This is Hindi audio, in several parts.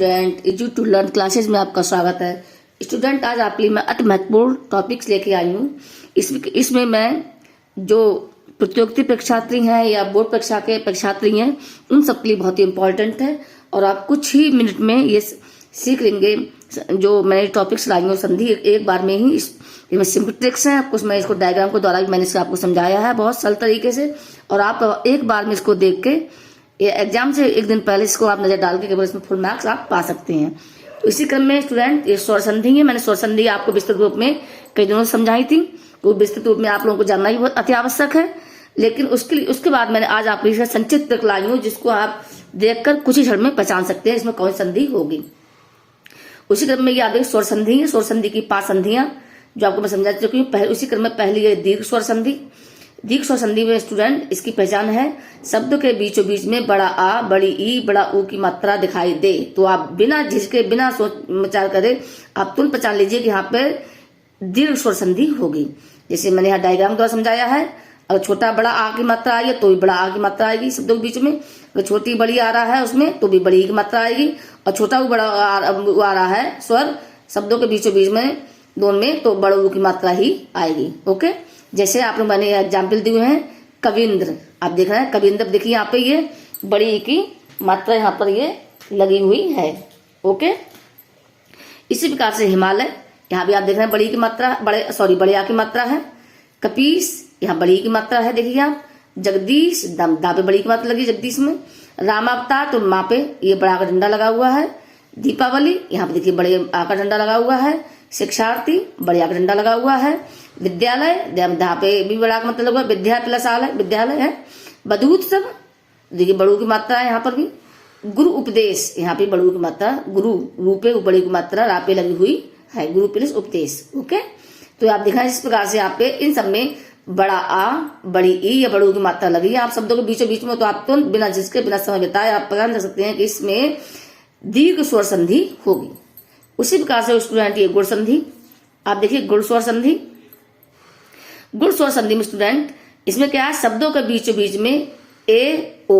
स्टूडेंट, इजू टू लर्न क्लासेस में आपका स्वागत है। स्टूडेंट, आज आपके लिए मैं अति महत्वपूर्ण टॉपिक्स लेके आई हूँ। इसमें मैं जो प्रतियोगिता परीक्षार्थी हैं या बोर्ड परीक्षा के परीक्षार्थी हैं, उन सबके लिए बहुत ही इम्पोर्टेंट है और आप कुछ ही मिनट में ये सीख लेंगे। जो मैंने टॉपिक्स लाई हूँ संधि एक बार में ही, इसमें सिंपल ट्रिक्स हैं। कुछ मैं इसको डायग्राम के द्वारा भी मैंने इसको आपको समझाया है बहुत सरल तरीके से, और आप एक बार में इसको देख के ये एग्जाम से एक दिन पहले इसको आप नजर डाल के केवल इसमें फुल मार्क्स आप पा सकते हैं। तो इसी क्रम में स्टूडेंट, ये स्वर संधि है। मैंने स्वर संधि आपको विस्तृत रूप में कई दिनों से समझाई थी, तो विस्तृत रूप में आप लोगों को जानना ही बहुत अति आवश्यक है। लेकिन उसके बाद मैंने आज आपके लिए संक्षिप्त ट्रिक लाई हूँ, जिसको आप देखकर कुछ ही क्षण में पहचान सकते हैं इसमें कौन संधि होगी। उसी क्रम में याद है स्वर संधि है। स्वर संधि की 5 संधियां जो आपको मैं समझा चुकी हूँ। उसी क्रम में पहली है दीर्घ स्वर संधि। दीर्घ स्वर संधि में स्टूडेंट इसकी पहचान है, शब्द के बीचों बीच में बड़ा आ, बड़ी ई, बड़ा ऊ की मात्रा दिखाई दे। तो आप बिना झिझके, बिना सोच विचार करे आप तुरंत पहचान लीजिए कि यहाँ पे दीर्घ स्वर संधि होगी। जैसे मैंने यहाँ डायग्राम द्वारा समझाया है, अगर छोटा बड़ा आ की मात्रा आई है तो भी बड़ा आ की मात्रा आएगी शब्दों के बीच में। अगर छोटी बड़ी आ रहा है उसमें तो भी बड़ी की मात्रा आएगी, और छोटा ऊ बड़ा आ रहा है स्वर शब्दों के बीचों बीच में दोनों में, तो बड़ा ऊ की मात्रा ही आएगी। ओके, जैसे आप लोग मैंने एग्जाम्पल दिए हैं कविंद्र, आप देख रहे हैं कविंद्र, देखिए यहाँ पे ये बड़ी की मात्रा यहाँ पर ये लगी हुई है। ओके, इसी प्रकार से हिमालय, यहाँ भी आप देख रहे हैं बड़ी की मात्रा, बड़े आ की मात्रा है। कपीस, यहाँ बड़ी की मात्रा है, देखिए आप। जगदीश, दा पे बड़ी की मात्रा लगी जगदीश में। रामावतार, तो माँ पे ये बड़ा का डंडा लगा हुआ है। दीपावली, यहाँ पे देखिए बड़े आ का डंडा लगा हुआ है। शिक्षार्थी, बड़े आ का डंडा लगा हुआ है। विद्यालय, धा पे भी बड़ा का मतलब लगा, विद्या प्लस आलय विद्यालय है। बधूत्सव, देखिए बड़ू की मात्रा है यहाँ पर भी। गुरु उपदेश, यहाँ पे बड़ू की मात्रा, गुरु रूपे बड़ी की मात्रा रा पे लगी हुई है, गुरु प्लस उपदेश। ओके, तो आप दिखाएं इस प्रकार से आप पे इन सब में बड़ा आ, बड़ी ई या बड़ू की मात्रा लगी है आप शब्दों के बीचों बीच में, तो आप तुरंत बिना जिसके बिना समय बिताए आप पहचान सकते हैं कि इसमें दीर्घ स्वर संधि होगी। उसी प्रकार से स्टूडेंट ये गुण संधि, आप देखिए गुण स्वर संधि। गुण स्वर संधि में स्टूडेंट इसमें क्या है, शब्दों के बीचों बीच में ए ओ,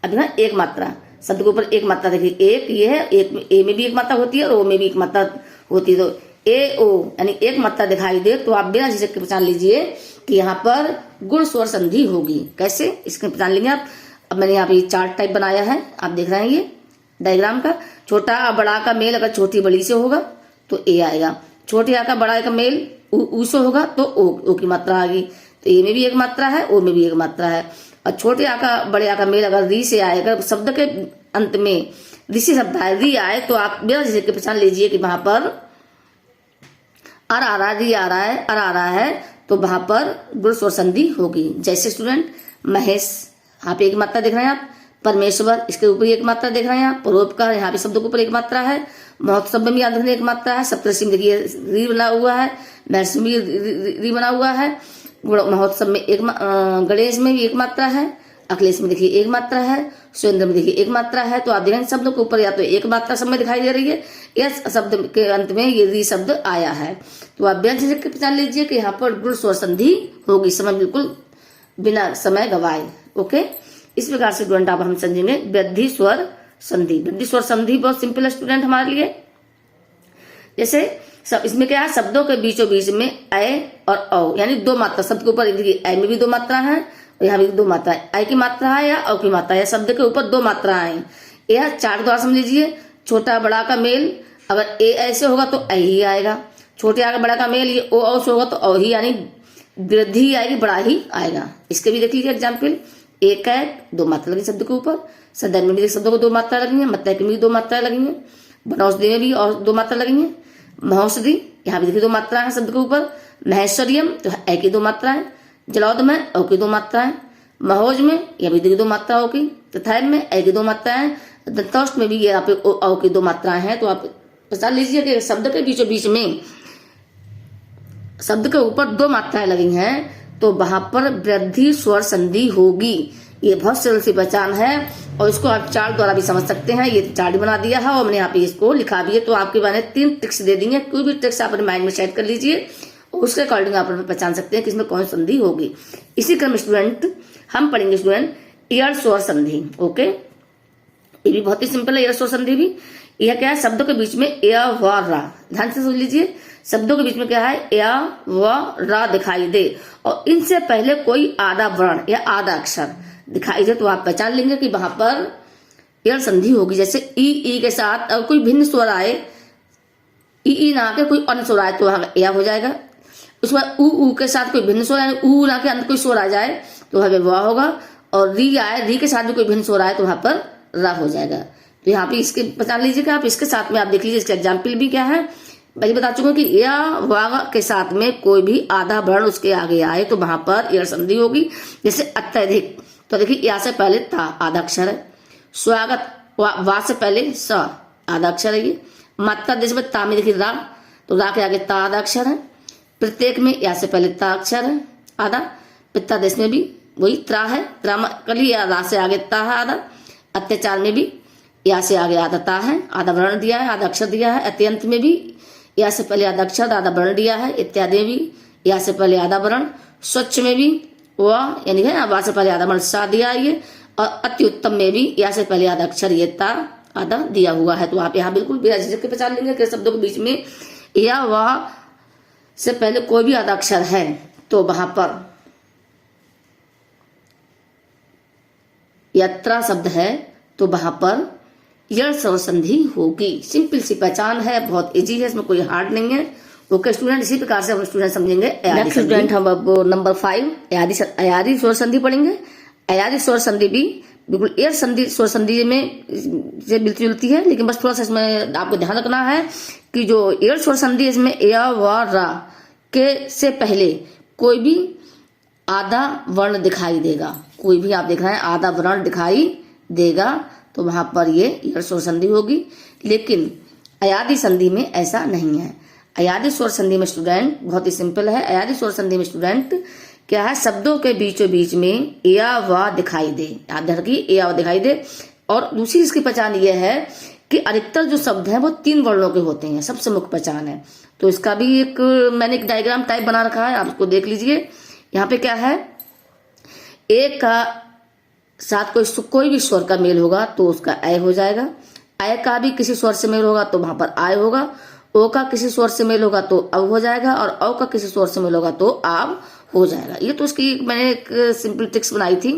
अब ना एक मात्रा, शब्द के ऊपर एक मात्रा देखिए, एक ये है, एक ए में भी एक मात्रा होती है और ओ में भी एक मात्रा होती है। तो ए ओ यानी एक मात्रा दिखाई दे तो आप बिना झिझक के पहचान लीजिए कि यहाँ पर गुण स्वर संधि होगी। कैसे इसके पहचान लेंगे आप। अब मैंने यहाँ पे चार्ट टाइप बनाया है, आप देख रहे हैं ये डायग्राम का। छोटा आ बड़ा का मेल अगर छोटी बड़ी से होगा तो ए आएगा, छोटे आ का बड़ा का मेल ऊ से होगा तो ओ की मात्रा आएगी। तो ए में भी एक मात्रा है, ओ में भी एक मात्रा है। और छोटे आ का बड़े आ का मेल अगर री से आएगा, शब्द के अंत में ऋषि शब्द आए, री आए, तो आप बिना झिझक के पहचान लीजिए कि वहां पर अर आ रहा है, री आ रहा है, अर आ रहा है, तो वहां पर गुण स्वर संधि होगी। जैसे स्टूडेंट महेश, यहाँ पे एक मात्रा देख रहे हैं आप। परमेश्वर, इसके ऊपर एक मात्रा देख रहे हैं आप। परोपकार, यहाँ पे शब्दों के ऊपर एक मात्रा है। महोत्सव में भी याद रखने एक मात्रा है। सप्तऋषि में देखिए री बना हुआ है, महर्षि में री बना हुआ है। महोत्सव में एक, गणेश में भी एक मात्रा है। अखिलेश में देखिए एक मात्रा है। सुरेंद्र में देखिए एक मात्रा है। तो आप देखेंगे शब्दों के ऊपर या तो एक मात्रा सब में दिखाई दे रही है, या शब्द के अंत में ये री शब्द आया है। तो आप बिना झिझक के पहचान लीजिए कि यहाँ पर गुण स्वर संधि होगी, समय बिल्कुल बिना समय गवाए। ओके, इस प्रकार से स्टूडेंट आप हम समझेंगे वृद्धि स्वर संधि। वृद्धि स्वर संधि बहुत सिंपल है स्टूडेंट हमारे लिए। जैसे इसमें क्या है, शब्दों के बीचों बीच में ए और औ यानी दो मात्रा, शब्द के ऊपर ए में भी दो मात्रा है और यहाँ भी दो मात्रा है। ए की मात्रा है या औ की मात्रा है, शब्द के ऊपर दो मात्राएं हैं। यह चार्ट द्वारा समझ लीजिए। छोटा बड़ा का मेल अगर ए ऐसे होगा तो ए ही आएगा। छोटे आ का बड़ा का मेल ये ओ औ से होगा तो औ ही, यानी वृद्धि ही आएगी, बड़ा ही आएगा। इसके भी देख लीजिए एग्जाम्पल। एक दो मात्रा लगी शब्द के ऊपर। सदन में भी शब्दों को दो मात्रा लगी है। मत्ता में भी दो मात्रा लगी है। बनौषधि में भी और दो मात्रा लगी है। महौषधि, यहाँ भी देखिए दो मात्रा है शब्द के ऊपर। महेश्वरियम, तो ए की दो मात्रा है। जलौद में औ की दो मात्रा है। महोज में यहाँ भी देखिए दो मात्रा हो की। तथैव में ए की दो मात्रा है। दंतौष्ट में भी यहाँ पे औ की दो मात्राएं हैं। तो आप पहचान लीजिए कि शब्द के बीचों बीच में शब्द के ऊपर दो मात्राएं लगी हैं तो वहां पर वृद्धि स्वर संधि होगी। ये बहुत सरल सी पहचान है और इसको आप चार्ट द्वारा भी समझ सकते हैं। ये चार्ट बना दिया है और मैंने यहाँ पे इसको लिखा भी है। तो आपके मैंने 3 ट्रिक्स दे दी है। कोई भी ट्रिक्स आप अपने माइंड में सेट कर लीजिए और उसके अकॉर्डिंग आप पहचान सकते हैं कि इसमें कौन संधि होगी। इसी क्रम स्टूडेंट हम पढ़ेंगे स्टूडेंट ईयर स्वर संधि। ओके, ये भी बहुत ही सिंपल है ईयर स्वर संधि भी। यह क्या है, शब्दों के बीच में या व रा, ध्यान से सुन लीजिए, शब्दों के बीच में क्या है, या व रा दिखाई दे और इनसे पहले कोई आधा वर्ण या आधा अक्षर दिखाई दे तो आप पहचान लेंगे कि वहां पर यण संधि होगी। जैसे ई के साथ और कोई भिन्न स्वर आए, ई ना आके कोई अन्य स्वर आए तो वहां या हो जाएगा। उसके बाद ऊ के साथ कोई भिन्न स्वर आए, ऊ ना के अंत कोई स्वर आ जाए तो वहां पे व होगा, और री आए, री के साथ भी कोई भिन्न स्वर आए तो वहां पर रा हो जाएगा। तो यहाँ पे इसके पहचान लीजिएगा आप। इसके साथ में आप देख लीजिए, इसका एग्जाम्पल भी क्या है, मैं बता चुका कि या वाग के साथ में कोई भी आधा वर्ण उसके आगे आए तो वहां पर यण संधि होगी। जैसे अत्यधिक, तो देखिए या से पहले ता आधा अक्षर है, स्वागत वा से पहले स आधा अक्षर है, ये मात्रा देश में ता में देखिए रा, तो रा के आगे ता आधा अक्षर है, प्रत्येक में या से पहले ता अक्षर है आधा, पिता देश में भी वही त्रा है, कली या रा से आगे ता है आधा, अत्याचार में भी या से आगे आधा ता है, आधा वर्ण दिया है, आधा अक्षर दिया है, अत्यंत में भी या से पहले आधा अक्षर आधा वर्ण दिया है, इत्यादि में भी या से पहले आधा वर्ण, स्वच्छ में भी व यानी है वा से पहले आधा वर्ण सा दिया है ये, और अति उत्तम में भी या से पहले आधा अक्षर ये ता आधा दिया हुआ है। तो आप यहाँ बिल्कुल बिना झिझक के पहचान लेंगे कि शब्दों के बीच में या व से पहले कोई भी आधा अक्षर है तो वहां पर यात्रा शब्द है तो वहां पर यण स्वर संधि होगी। सिंपल सी पहचान है, बहुत इजी है, इसमें कोई हार्ड नहीं है। ओके स्टूडेंट, इसी प्रकार से हम स्टूडेंट समझेंगे। नेक्स्ट स्टूडेंट हम अब नंबर 5 अयादी स्वर संधि पढ़ेंगे। अयादी स्वर संधि भी बिल्कुल एयर संधि स्वर संधि में से मिलती जुलती है, लेकिन बस थोड़ा सा इसमें आपको ध्यान रखना है कि जो एयर स्वर संधि इसमें या व रा के से पहले कोई भी आधा वर्ण दिखाई देगा, कोई भी आप देख रहे हैं आधा वर्ण दिखाई देगा तो वहां पर ये एयर स्वर संधि होगी। लेकिन अयादी संधि में ऐसा नहीं है। अयादी स्वर संधि में स्टूडेंट बहुत ही सिंपल है। अयादी स्वर संधि में स्टूडेंट क्या है, शब्दों के बीचों बीच में या व दिखाई दे, याद रखिए या व दिखाई दे। और दूसरी इसकी पहचान ये है कि अधिकतर जो शब्द हैं वो 3 वर्णों के होते हैं, सबसे मुख्य पहचान है। तो इसका भी एक मैंने एक डायग्राम टाइप बना रखा है, आप इसको देख लीजिए। यहाँ पे क्या है, एक का साथ कोई भी स्वर का मेल होगा तो उसका अय हो जाएगा, अय का भी किसी स्वर से मेल होगा तो वहां पर आय होगा, ओ का किसी स्वर से मेल होगा तो अव हो जाएगा, और अव का किसी स्वर से मेल होगा तो आव हो जाएगा। ये तो उसकी मैंने एक सिंपल ट्रिक्स बनाई थी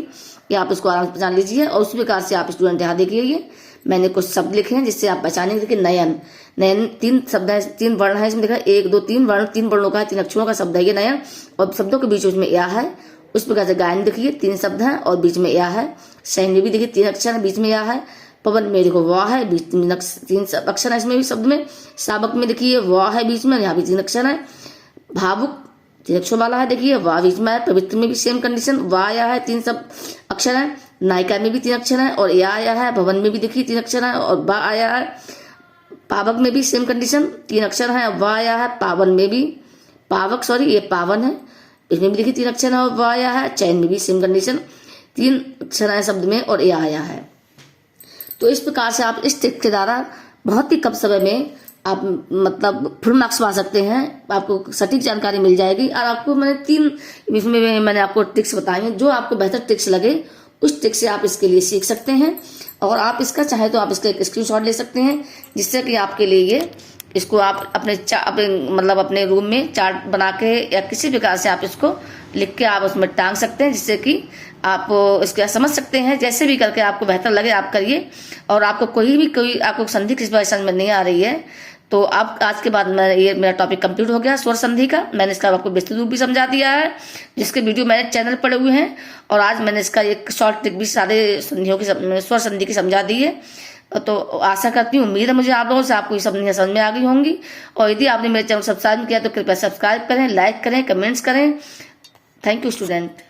कि आप इसको आराम से पहचान लीजिए। और उसी प्रकार से आप स्टूडेंट यहाँ देखिए, ये मैंने कुछ शब्द लिखे हैं जिससे आप पहचानेंगे। देखिए नयन, नयन 3 शब्द है, 3 वर्ण है इसमें, देखा 1 2 3 वर्ण, 3 वर्णों का है, 3 अक्षरों का शब्द है ये नयन, और शब्दों के बीच में या है। उस प्रकार से गायन देखिए 3 शब्द हैं और बीच में या है। सैन में भी देखिए 3 अक्षर है, बीच में या है। पवन में देखो वाह है, बीच में 3 अक्षर है इसमें भी शब्द में। साबक में देखिए वाह है बीच में, यहाँ भी 3 अक्षर है। भावुक 3 अक्षर वाला है, देखिए वाह बीच में है। पवित्र में भी सेम कंडीशन, वाह या है 3 सब अक्षर है। नायिका में भी 3 अक्षर है और या आया है। भवन में भी देखिए 3 अक्षर है और बा आया है। पावक में भी सेम कंडीशन, 3 अक्षर है और वाह आया है। पावन में भी ये पावन है, इसमें भी देखिए 3 अक्षर है और वाह आया है। चैन में भी सेम कंडीशन, 3 अक्षर है शब्द में और या आया है। तो इस प्रकार से आप इस ट्रिक के द्वारा बहुत ही कम समय में आप मतलब फुल मार्क्स पा सकते हैं, आपको सटीक जानकारी मिल जाएगी। और आपको मैंने 3 इसमें मैंने आपको ट्रिक्स बताई हैं, जो आपको बेहतर ट्रिक्स लगे उस ट्रिक से आप इसके लिए सीख सकते हैं। और आप इसका चाहे तो आप इसका एक स्क्रीनशॉट ले सकते हैं, जिससे कि आपके लिए ये इसको आप अपने मतलब अपने रूम में चार्ट बना के या किसी प्रकार से आप इसको लिख के आप उसमें टांग सकते हैं, जिससे कि आप इसको समझ सकते हैं। जैसे भी करके आपको बेहतर लगे आप करिए। और आपको कोई आपको संधि किस भाषा में नहीं आ रही है तो आप आज के बाद ये मेरा टॉपिक कंप्लीट हो गया स्वर संधि का। मैंने इसका आपको विस्तृत रूप भी समझा दिया है, जिसके वीडियो मैंने चैनल पड़े हुए हैं। और आज मैंने इसका एक शॉर्ट ट्रिक भी सारे संधियों की स्वर संधि की समझा दी है। तो आशा करती हूँ, उम्मीद है मुझे आप लोगों से आपको ये समझ में आ गई होंगी। और यदि आपने मेरे चैनल सब्सक्राइब किया तो कृपया सब्सक्राइब करें, लाइक करें, कमेंट्स करें। Thank you student.